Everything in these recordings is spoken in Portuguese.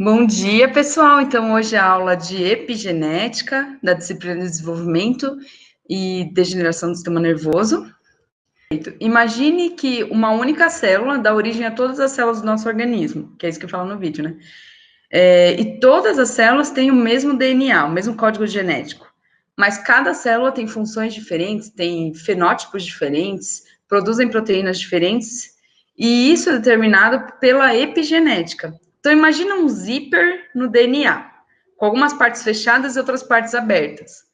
Bom dia, pessoal. Então, hoje é a aula de epigenética da disciplina de desenvolvimento e degeneração do sistema nervoso. Imagine que uma única célula dá origem a todas as células do nosso organismo, que é isso que eu falo no vídeo, né? E todas as células têm o mesmo DNA, o mesmo código genético, mas cada célula tem funções diferentes, tem fenótipos diferentes, produzem proteínas diferentes, e isso é determinado pela epigenética. Então, imagina um zíper no DNA, com algumas partes fechadas e outras partes abertas.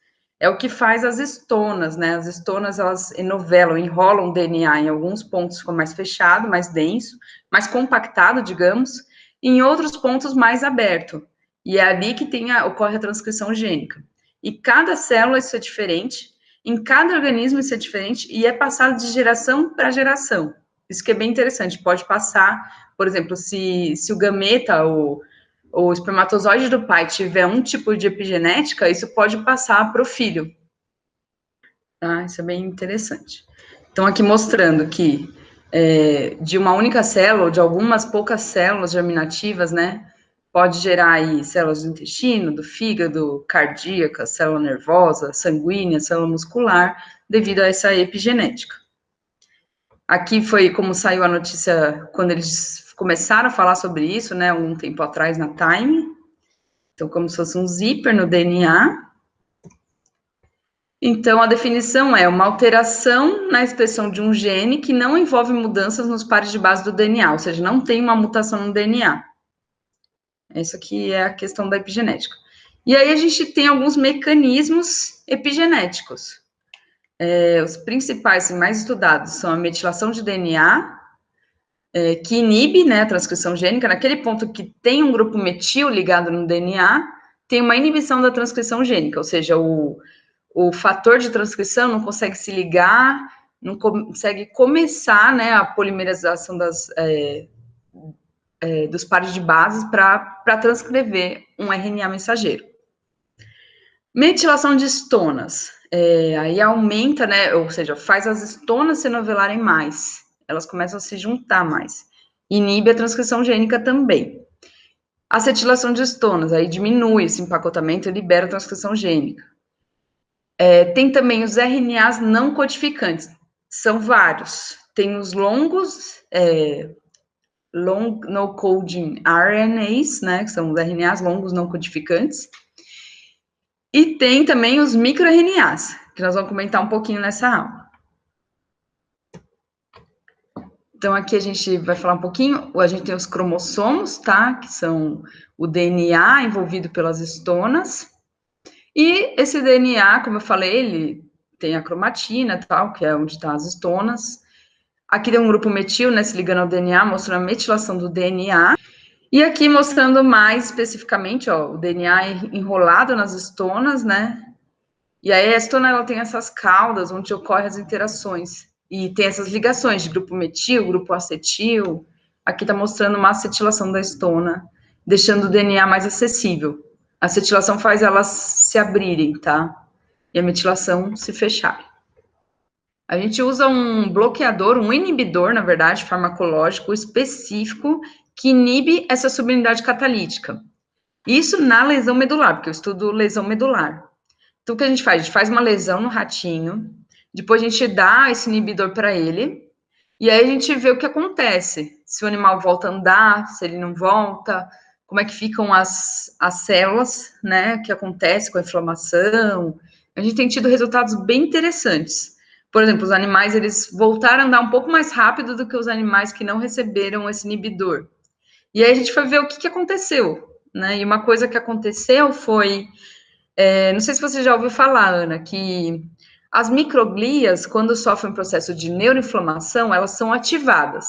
É o que faz as estonas, né? As estonas, elas enovelam, enrolam o DNA em alguns pontos, ficam mais fechado, mais denso, mais compactado, digamos, e em outros pontos mais aberto. E é ali que ocorre a transcrição gênica. E cada célula isso é diferente, em cada organismo isso é diferente, e é passado de geração para geração. Isso que é bem interessante, pode passar, por exemplo, se o gameta, o espermatozoide do pai tiver um tipo de epigenética, isso pode passar para o filho. Tá? Isso é bem interessante. Então, aqui mostrando que de uma única célula, ou de algumas poucas células germinativas, né, pode gerar aí células do intestino, do fígado, cardíaca, célula nervosa, sanguínea, célula muscular, devido a essa epigenética. Aqui foi como saiu a notícia quando eles começaram a falar sobre isso, né, um tempo atrás na Time. Então, como se fosse um zíper no DNA. Então, a definição é uma alteração na expressão de um gene que não envolve mudanças nos pares de base do DNA, ou seja, não tem uma mutação no DNA. Essa aqui é a questão da epigenética. E aí a gente tem alguns mecanismos epigenéticos. Os principais e mais estudados são a metilação de DNA, que inibe, né, a transcrição gênica. Naquele ponto que tem um grupo metil ligado no DNA, tem uma inibição da transcrição gênica, ou seja, o fator de transcrição não consegue se ligar, não consegue começar, né, a polimerização dos pares de bases para transcrever um RNA mensageiro. Metilação de estonas, aí aumenta, né, ou seja, faz as estonas se novelarem mais, elas começam a se juntar mais, inibe a transcrição gênica também. Acetilação de estonas, aí diminui esse empacotamento e libera a transcrição gênica. Tem também os RNAs não codificantes, são vários. Tem os longos, long no coding RNAs, né, que são os RNAs longos não codificantes. E tem também os microRNAs, que nós vamos comentar um pouquinho nessa aula. Então, aqui a gente vai falar um pouquinho, a gente tem os cromossomos, tá, que são o DNA envolvido pelas estonas. E esse DNA, como eu falei, ele tem a cromatina, tal, que é onde estão as estonas. Aqui tem um grupo metil, né, se ligando ao DNA, mostrando a metilação do DNA. E aqui mostrando mais especificamente, ó, o DNA enrolado nas estonas, né? E aí a estona, ela tem essas caudas onde ocorrem as interações. E tem essas ligações de grupo metil, grupo acetil. Aqui está mostrando uma acetilação da estona, deixando o DNA mais acessível. A acetilação faz elas se abrirem, tá? E a metilação se fechar. A gente usa um bloqueador, um inibidor, na verdade, farmacológico específico, que inibe essa subunidade catalítica. Isso na lesão medular, porque eu estudo lesão medular. Então, o que a gente faz? A gente faz uma lesão no ratinho, depois a gente dá esse inibidor para ele, e aí a gente vê o que acontece. Se o animal volta a andar, se ele não volta, como é que ficam as células, né? O que acontece com a inflamação. A gente tem tido resultados bem interessantes. Por exemplo, os animais, eles voltaram a andar um pouco mais rápido do que os animais que não receberam esse inibidor. E aí a gente foi ver o que aconteceu, né? E uma coisa que aconteceu foi, não sei se você já ouviu falar, Ana, que as microglias, quando sofrem um processo de neuroinflamação, elas são ativadas.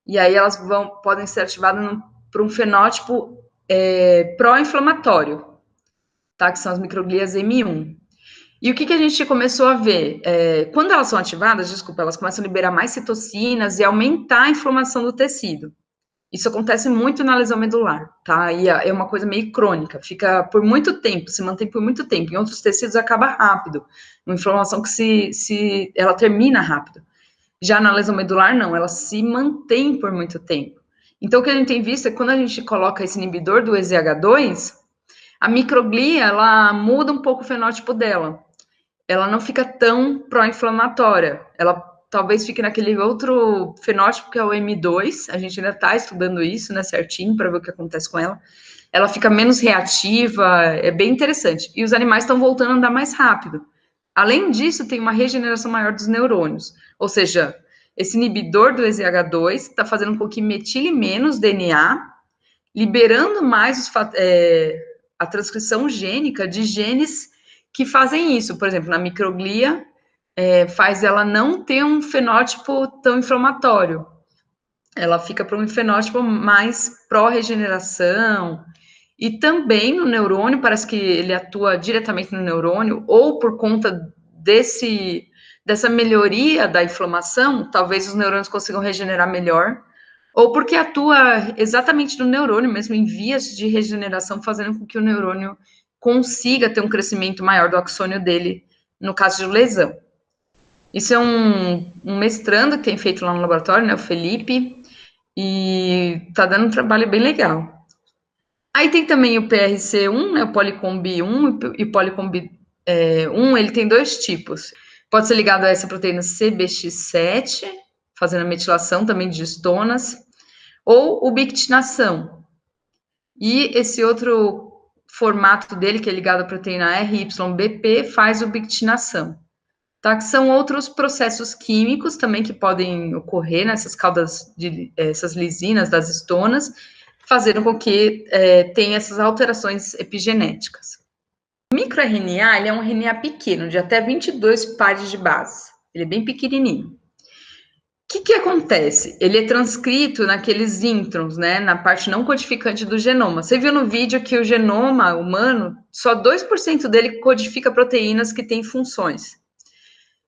E aí elas podem ser ativadas por um fenótipo pró-inflamatório, tá? Que são as microglias M1. E o que a gente começou a ver? Quando elas são ativadas, elas começam a liberar mais citocinas e aumentar a inflamação do tecido. Isso acontece muito na lesão medular, tá? E é uma coisa meio crônica, fica por muito tempo, se mantém por muito tempo. Em outros tecidos acaba rápido, uma inflamação que ela termina rápido. Já na lesão medular, não, ela se mantém por muito tempo. Então, o que a gente tem visto é que quando a gente coloca esse inibidor do EZH2, a microglia, ela muda um pouco o fenótipo dela. Ela não fica tão pró-inflamatória. Ela talvez fique naquele outro fenótipo que é o M2. A gente ainda está estudando isso, né, certinho, para ver o que acontece com ela. Ela fica menos reativa, é bem interessante. E os animais estão voltando a andar mais rápido. Além disso, tem uma regeneração maior dos neurônios. Ou seja, esse inibidor do EZH2 está fazendo com que metile menos DNA, liberando mais a transcrição gênica de genes que fazem isso. Por exemplo, na microglia, faz ela não ter um fenótipo tão inflamatório. Ela fica para um fenótipo mais pró-regeneração. E também no neurônio, parece que ele atua diretamente no neurônio, ou por conta dessa melhoria da inflamação, talvez os neurônios consigam regenerar melhor, ou porque atua exatamente no neurônio mesmo, em vias de regeneração, fazendo com que o neurônio consiga ter um crescimento maior do axônio dele, no caso de lesão. Isso é um mestrando que tem feito lá no laboratório, né, o Felipe, e tá dando um trabalho bem legal. Aí tem também o PRC1, né, o Policombi 1 e Policombi 1, ele tem dois tipos. Pode ser ligado a essa proteína CBX7, fazendo a metilação também de histonas, ou ubiquitinação. E esse outro formato dele, que é ligado à proteína RYBP, faz ubiquitinação. Tá? Que são outros processos químicos também que podem ocorrer nessas caudas, essas lisinas das histonas, fazendo com que tenha essas alterações epigenéticas. O microRNA, ele é um RNA pequeno, de até 22 pares de base. Ele é bem pequenininho. O que acontece? Ele é transcrito naqueles introns, né, na parte não codificante do genoma. Você viu no vídeo que o genoma humano, só 2% dele codifica proteínas que têm funções.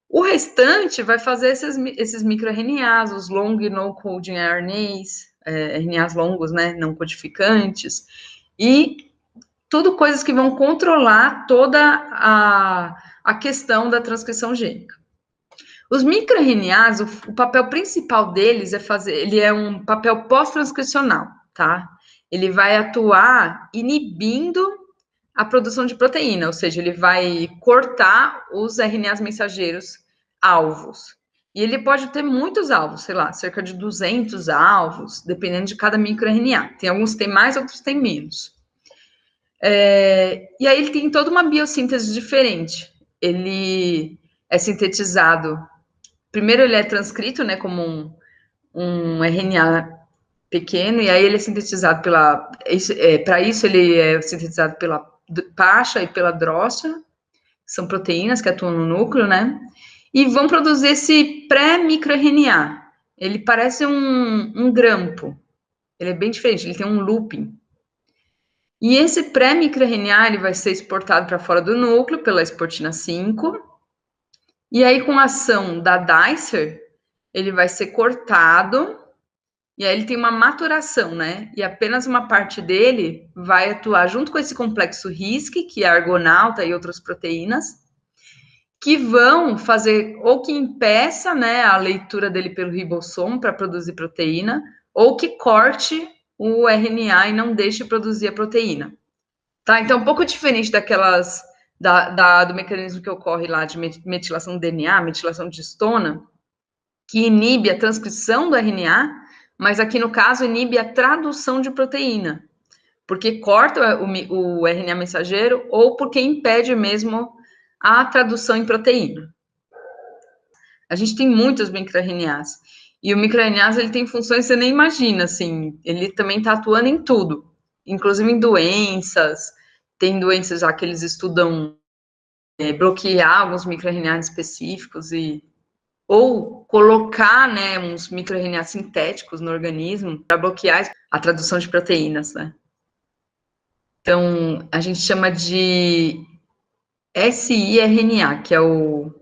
O restante vai fazer esses microRNAs, os long no-coding RNAs, RNAs longos, né, não codificantes, e tudo coisas que vão controlar toda a questão da transcrição gênica. Os microRNAs, o papel principal deles ele é um papel pós-transcricional, tá? Ele vai atuar inibindo a produção de proteína, ou seja, ele vai cortar os RNAs mensageiros alvos. E ele pode ter muitos alvos, sei lá, cerca de 200 alvos, dependendo de cada microRNA. Tem alguns que têm mais, outros têm menos. E aí ele tem toda uma biossíntese diferente. Ele é sintetizado. Primeiro ele é transcrito, né, como um RNA pequeno, e aí ele é sintetizado para isso ele é sintetizado pela pacha e pela drócila, que são proteínas que atuam no núcleo, né? E vão produzir esse pré-microRNA. Ele parece um grampo. Ele é bem diferente, ele tem um looping. E esse pré-microRNA ele vai ser exportado para fora do núcleo pela exportina 5. E aí, com a ação da Dicer, ele vai ser cortado. E aí ele tem uma maturação, né? E apenas uma parte dele vai atuar junto com esse complexo RISC, que é a argonauta e outras proteínas, que vão fazer ou que impeça, né, a leitura dele pelo ribossomo para produzir proteína, ou que corte o RNA e não deixe produzir a proteína. Tá? Então, um pouco diferente daquelas do mecanismo que ocorre lá de metilação do DNA, metilação de histona, que inibe a transcrição do RNA, mas aqui no caso inibe a tradução de proteína, porque corta o RNA mensageiro ou porque impede mesmo a tradução em proteína. A gente tem muitos microRNAs. E o microRNAs, ele tem funções que você nem imagina, assim. Ele também está atuando em tudo, inclusive em doenças. Tem doenças já que eles estudam bloquear alguns microRNAs específicos ou colocar, né, uns microRNAs sintéticos no organismo para bloquear a tradução de proteínas, né? Então, a gente chama de siRNA, que é o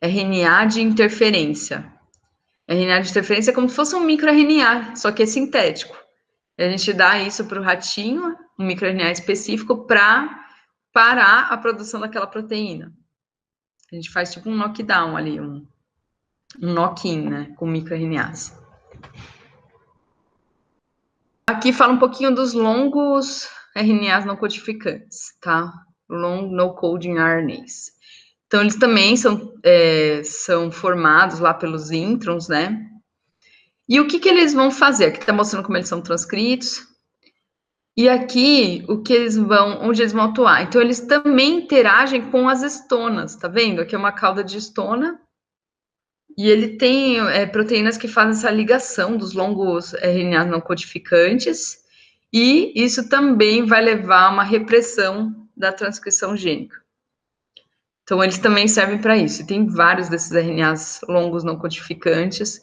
RNA de interferência. RNA de interferência é como se fosse um microRNA, só que é sintético. A gente dá isso para o ratinho, um microRNA específico, para parar a produção daquela proteína. A gente faz tipo um knockdown ali, um knock-in, né, com microRNAs. Aqui fala um pouquinho dos longos RNAs não codificantes, tá? Long no coding RNAs. Então, eles também são formados lá pelos introns, né? E o que eles vão fazer? Aqui está mostrando como eles são transcritos. E aqui, onde eles vão atuar. Então, eles também interagem com as estonas, tá vendo? Aqui é uma cauda de estona. E ele tem proteínas que fazem essa ligação dos longos RNAs não codificantes. E isso também vai levar a uma repressão da transcrição gênica. Então, eles também servem para isso. E tem vários desses RNAs longos não codificantes.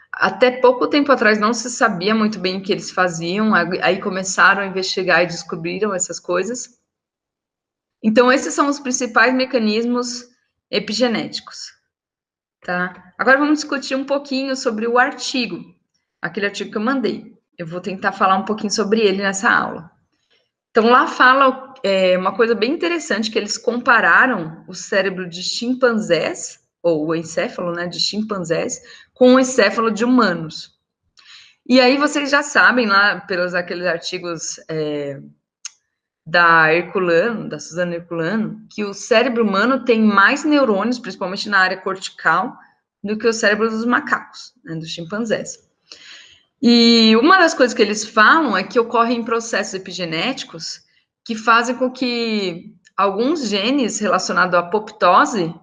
Até pouco tempo atrás não se sabia muito bem o que eles faziam, aí começaram a investigar e descobriram essas coisas. Então, esses são os principais mecanismos epigenéticos, tá? Agora vamos discutir um pouquinho sobre o artigo, aquele artigo que eu mandei. Eu vou tentar falar um pouquinho sobre ele nessa aula. Então, lá fala uma coisa bem interessante, que eles compararam o cérebro de chimpanzés, ou o encéfalo, né, de chimpanzés, com o encéfalo de humanos. E aí vocês já sabem lá, pelos aqueles artigos da Herculano, da Suzana Herculano, que o cérebro humano tem mais neurônios, principalmente na área cortical, do que o cérebro dos macacos, né, dos chimpanzés. E uma das coisas que eles falam é que ocorrem processos epigenéticos que fazem com que alguns genes relacionados à apoptose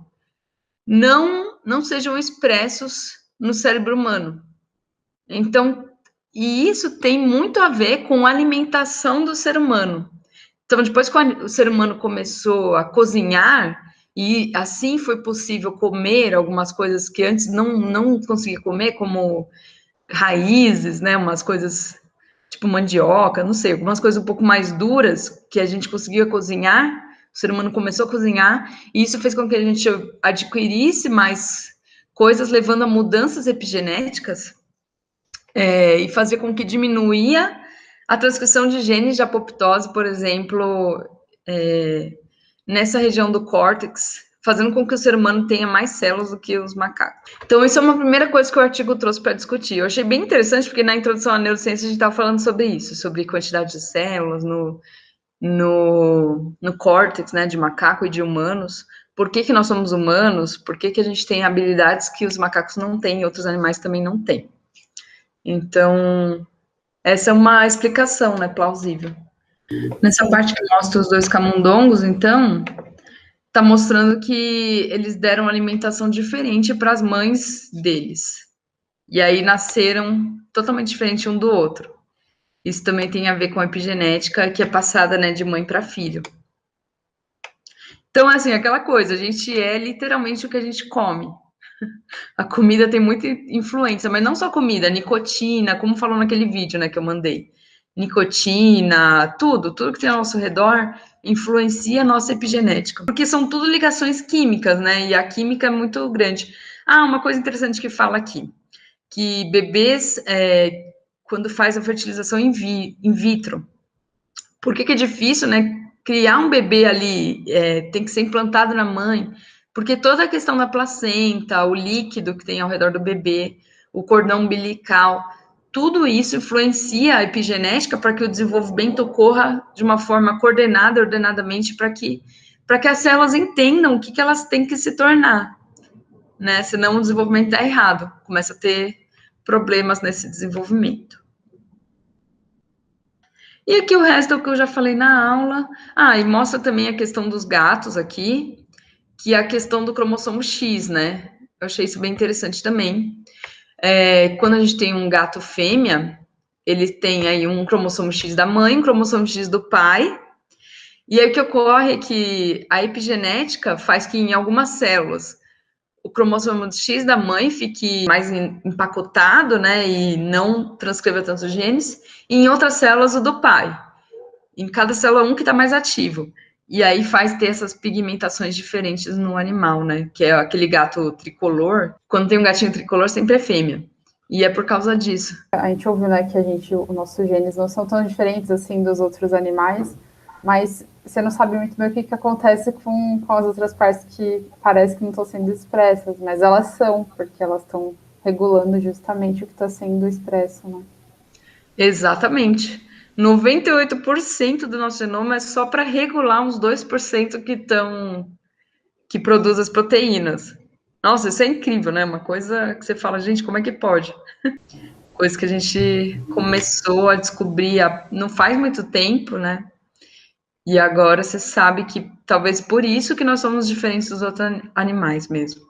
não sejam expressos no cérebro humano. Então, e isso tem muito a ver com a alimentação do ser humano. Então, depois que o ser humano começou a cozinhar, e assim foi possível comer algumas coisas que antes não conseguia comer, como raízes, né, umas coisas tipo mandioca, não sei, algumas coisas um pouco mais duras que a gente conseguia cozinhar, o ser humano começou a cozinhar, e isso fez com que a gente adquirisse mais coisas, levando a mudanças epigenéticas, e fazia com que diminuía a transcrição de genes de apoptose, por exemplo, nessa região do córtex, fazendo com que o ser humano tenha mais células do que os macacos. Então, isso é uma primeira coisa que o artigo trouxe para discutir. Eu achei bem interessante, porque na introdução à neurociência a gente estava falando sobre isso, sobre quantidade de células no córtex, né, de macaco e de humanos. Por que nós somos humanos? Por que a gente tem habilidades que os macacos não têm e outros animais também não têm? Então, essa é uma explicação, né, plausível. Nessa parte que mostra os dois camundongos, então, tá mostrando que eles deram alimentação diferente para as mães deles. E aí nasceram totalmente diferente um do outro. Isso também tem a ver com a epigenética, que é passada, né, de mãe para filho. Então, assim, aquela coisa, a gente é literalmente o que a gente come. A comida tem muita influência, mas não só comida, nicotina, como falou naquele vídeo, né, que eu mandei. Nicotina, tudo que tem ao nosso redor influencia a nossa epigenética, porque são tudo ligações químicas, né? E a química é muito grande. Ah, uma coisa interessante que fala aqui, que bebês, quando faz a fertilização in vitro, por que é difícil, né? Criar um bebê ali, tem que ser implantado na mãe, porque toda a questão da placenta, o líquido que tem ao redor do bebê, o cordão umbilical, tudo isso influencia a epigenética para que o desenvolvimento ocorra de uma forma coordenada, ordenadamente, para que as células entendam o que elas têm que se tornar, né? Senão o desenvolvimento dá errado, começa a ter problemas nesse desenvolvimento. E aqui o resto é o que eu já falei na aula. Ah, e mostra também a questão dos gatos aqui, que é a questão do cromossomo X, né? Eu achei isso bem interessante também. Quando a gente tem um gato fêmea, ele tem aí um cromossomo X da mãe, um cromossomo X do pai, e aí o que ocorre é que a epigenética faz que em algumas células o cromossomo X da mãe fique mais empacotado, né, e não transcreva tantos genes, e em outras células o do pai. Em cada célula um que está mais ativo. E aí faz ter essas pigmentações diferentes no animal, né? Que é aquele gato tricolor. Quando tem um gatinho tricolor, sempre é fêmea. E é por causa disso. A gente ouviu, né, que os nossos genes não são tão diferentes assim dos outros animais, mas você não sabe muito bem o que acontece com as outras partes que parece que não estão sendo expressas, mas elas são, porque elas estão regulando justamente o que está sendo expresso, né? Exatamente. 98% do nosso genoma é só para regular uns 2% que produz as proteínas. Nossa, isso é incrível, né? Uma coisa que você fala, gente, como é que pode? Coisa que a gente começou a descobrir não faz muito tempo, né? E agora você sabe que talvez por isso que nós somos diferentes dos outros animais mesmo.